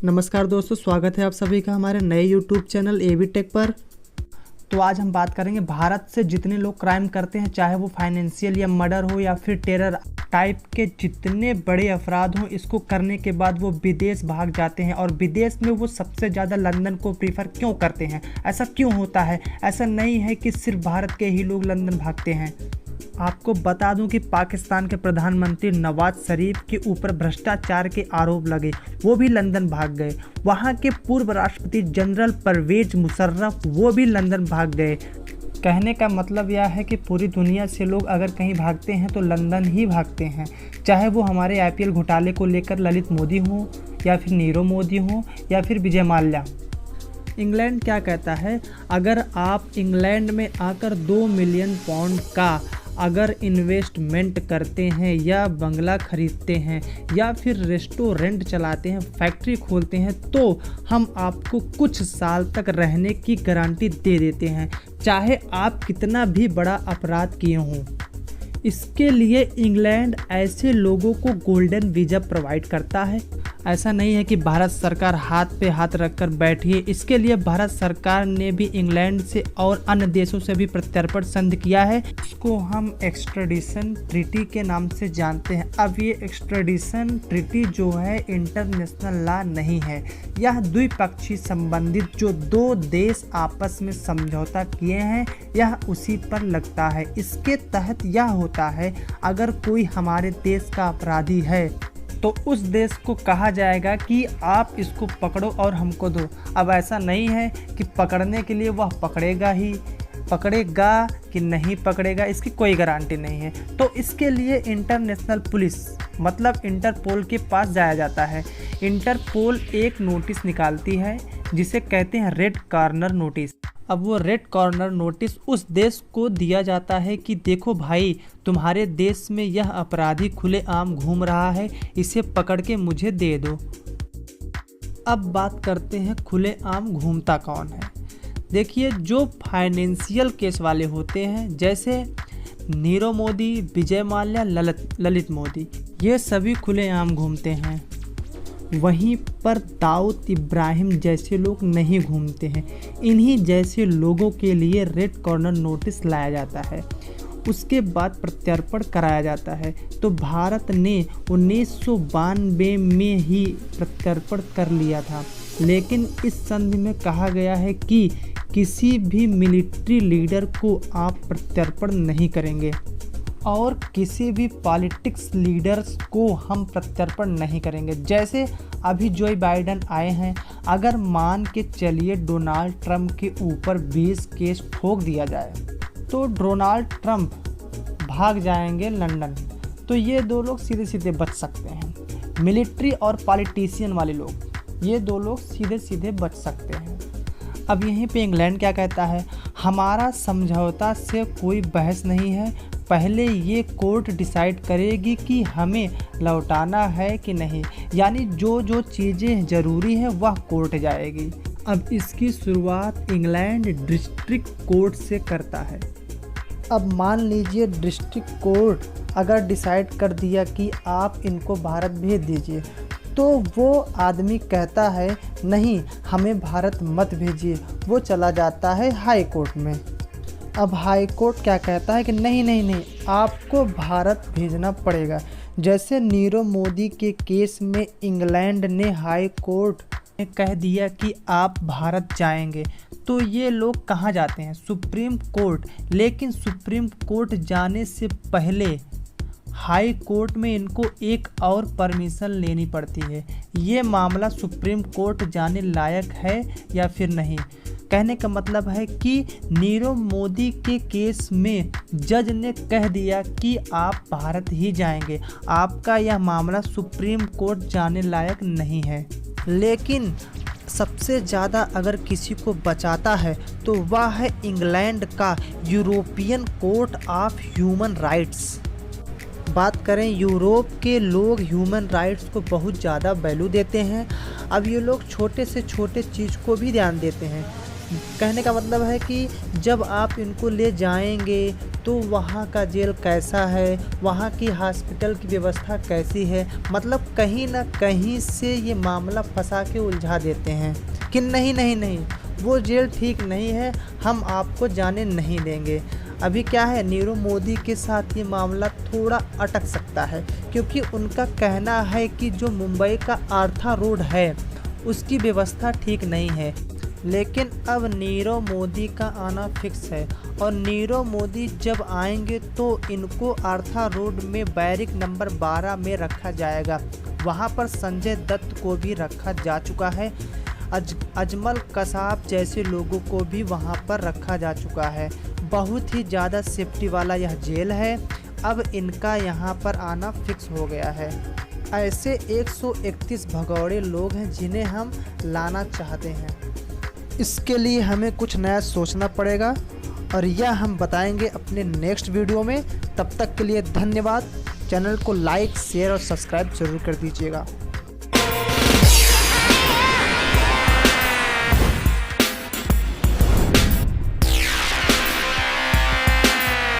नमस्कार दोस्तों, स्वागत है आप सभी का हमारे नए YouTube चैनल एबी टेक पर। तो आज हम बात करेंगे भारत से जितने लोग क्राइम करते हैं, चाहे वो फाइनेंशियल या मर्डर हो या फिर टेरर टाइप के जितने बड़े अपराध हों, इसको करने के बाद वो विदेश भाग जाते हैं। और विदेश में वो सबसे ज़्यादा लंदन को प्रीफर क्यों करते हैं? ऐसा क्यों होता है? ऐसा नहीं है कि सिर्फ भारत के ही लोग लंदन भागते हैं। आपको बता दूं कि पाकिस्तान के प्रधानमंत्री नवाज शरीफ के ऊपर भ्रष्टाचार के आरोप लगे, वो भी लंदन भाग गए। वहां के पूर्व राष्ट्रपति जनरल परवेज मुशर्रफ वो भी लंदन भाग गए। कहने का मतलब यह है कि पूरी दुनिया से लोग अगर कहीं भागते हैं तो लंदन ही भागते हैं, चाहे वो हमारे IPL घोटाले को लेकर ललित मोदी हों या फिर नीरव मोदी हों या फिर विजय माल्या। इंग्लैंड क्या कहता है? अगर आप इंग्लैंड में आकर 2 मिलियन पाउंड का अगर इन्वेस्टमेंट करते हैं या बंगला खरीदते हैं या फिर रेस्टोरेंट चलाते हैं, फैक्ट्री खोलते हैं, तो हम आपको कुछ साल तक रहने की गारंटी दे देते हैं, चाहे आप कितना भी बड़ा अपराध किए हों। इसके लिए इंग्लैंड ऐसे लोगों को गोल्डन वीज़ा प्रोवाइड करता है। ऐसा नहीं है कि भारत सरकार हाथ पे हाथ रखकर बैठी है। इसके लिए भारत सरकार ने भी इंग्लैंड से और अन्य देशों से भी प्रत्यर्पण संधि किया है। इसको हम एक्सट्रेडिशन ट्रीटी के नाम से जानते हैं। अब ये एक्सट्रेडिशन ट्रीटी जो है इंटरनेशनल लॉ नहीं है, यह द्विपक्षीय संबंधित जो 2 देश आपस में समझौता किए हैं, यह उसी पर लगता है। इसके तहत यह होता है, अगर कोई हमारे देश का अपराधी है तो उस देश को कहा जाएगा कि आप इसको पकड़ो और हमको दो। अब ऐसा नहीं है कि पकड़ने के लिए वह पकड़ेगा कि नहीं पकड़ेगा, इसकी कोई गारंटी नहीं है। तो इसके लिए इंटरनेशनल पुलिस मतलब इंटरपोल के पास जाया जाता है। इंटरपोल एक नोटिस निकालती है जिसे कहते हैं रेड कॉर्नर नोटिस। अब वो रेड कॉर्नर नोटिस उस देश को दिया जाता है कि देखो भाई, तुम्हारे देश में यह अपराधी खुलेआम घूम रहा है, इसे पकड़ के मुझे दे दो। अब बात करते हैं खुलेआम घूमता कौन है। देखिए, जो फाइनेंशियल केस वाले होते हैं, जैसे नीरव मोदी, विजय माल्या, ललित मोदी, ये सभी खुलेआम घूमते हैं। वहीं पर दाऊद इब्राहिम जैसे लोग नहीं घूमते हैं। इन्हीं जैसे लोगों के लिए रेड कॉर्नर नोटिस लाया जाता है, उसके बाद प्रत्यर्पण कराया जाता है। तो भारत ने 1992 में ही प्रत्यर्पण कर लिया था, लेकिन इस संधि में कहा गया है कि किसी भी मिलिट्री लीडर को आप प्रत्यर्पण नहीं करेंगे और किसी भी पॉलिटिक्स लीडर्स को हम प्रत्यर्पण नहीं करेंगे। जैसे अभी जो बाइडेन आए हैं, अगर मान के चलिए डोनाल्ड ट्रंप के ऊपर 20 केस ठोक दिया जाए तो डोनाल्ड ट्रंप भाग जाएंगे लंदन। तो ये 2 लोग सीधे सीधे बच सकते हैं। मिलिट्री और पॉलिटिशियन वाले लोग, ये 2 लोग सीधे सीधे बच सकते हैं। अब यहीं पे इंग्लैंड क्या कहता है? हमारा समझौता से कोई बहस नहीं है, पहले ये कोर्ट डिसाइड करेगी कि हमें लौटाना है कि नहीं। यानी जो चीज़ें ज़रूरी हैं वह कोर्ट जाएगी। अब इसकी शुरुआत इंग्लैंड डिस्ट्रिक्ट कोर्ट से करता है। अब मान लीजिए डिस्ट्रिक्ट कोर्ट अगर डिसाइड कर दिया कि आप इनको भारत भेज दीजिए, तो वो आदमी कहता है नहीं, हमें भारत मत भेजिए। वो चला जाता है हाई कोर्ट में। अब हाई कोर्ट क्या कहता है कि नहीं, आपको भारत भेजना पड़ेगा। जैसे नीरव मोदी के केस में इंग्लैंड ने हाई कोर्ट ने कह दिया कि आप भारत जाएंगे, तो ये लोग कहाँ जाते हैं? Supreme court. लेकिन सुप्रीम कोर्ट जाने से पहले हाई कोर्ट में इनको एक और परमिशन लेनी पड़ती है। ये मामला सुप्रीम कोर्ट जाने लायक है या फिर नहीं। कहने का मतलब है कि नीरव मोदी के केस में जज ने कह दिया कि आप भारत ही जाएंगे, आपका यह मामला सुप्रीम कोर्ट जाने लायक नहीं है। लेकिन सबसे ज़्यादा अगर किसी को बचाता है तो वह है इंग्लैंड का European court of human rights. बात करें, यूरोप के लोग ह्यूमन राइट्स को बहुत ज़्यादा वैल्यू देते हैं। अब ये लोग छोटे से छोटे चीज़ को भी ध्यान देते हैं। कहने का मतलब है कि जब आप इनको ले जाएंगे तो वहाँ का जेल कैसा है, वहाँ की हॉस्पिटल की व्यवस्था कैसी है, मतलब कहीं ना कहीं से ये मामला फंसा के उलझा देते हैं कि नहीं नहीं नहीं वो जेल ठीक नहीं है, हम आपको जाने नहीं देंगे। अभी क्या है, नीरव मोदी के साथ ये मामला थोड़ा अटक सकता है, क्योंकि उनका कहना है कि जो मुंबई का आर्थर रोड है उसकी व्यवस्था ठीक नहीं है। लेकिन अब नीरव मोदी का आना फिक्स है, और नीरव मोदी जब आएंगे तो इनको आर्थर रोड में बैरिक नंबर 12 में रखा जाएगा। वहां पर संजय दत्त को भी रखा जा चुका है, अजमल कसाब जैसे लोगों को भी वहां पर रखा जा चुका है। बहुत ही ज़्यादा सेफ्टी वाला यह जेल है। अब इनका यहाँ पर आना फिक्स हो गया है। ऐसे 131 भगौड़े लोग हैं जिन्हें हम लाना चाहते हैं। इसके लिए हमें कुछ नया सोचना पड़ेगा, और यह हम बताएंगे अपने नेक्स्ट वीडियो में। तब तक के लिए धन्यवाद। चैनल को लाइक, शेयर और सब्सक्राइब जरूर कर दीजिएगा।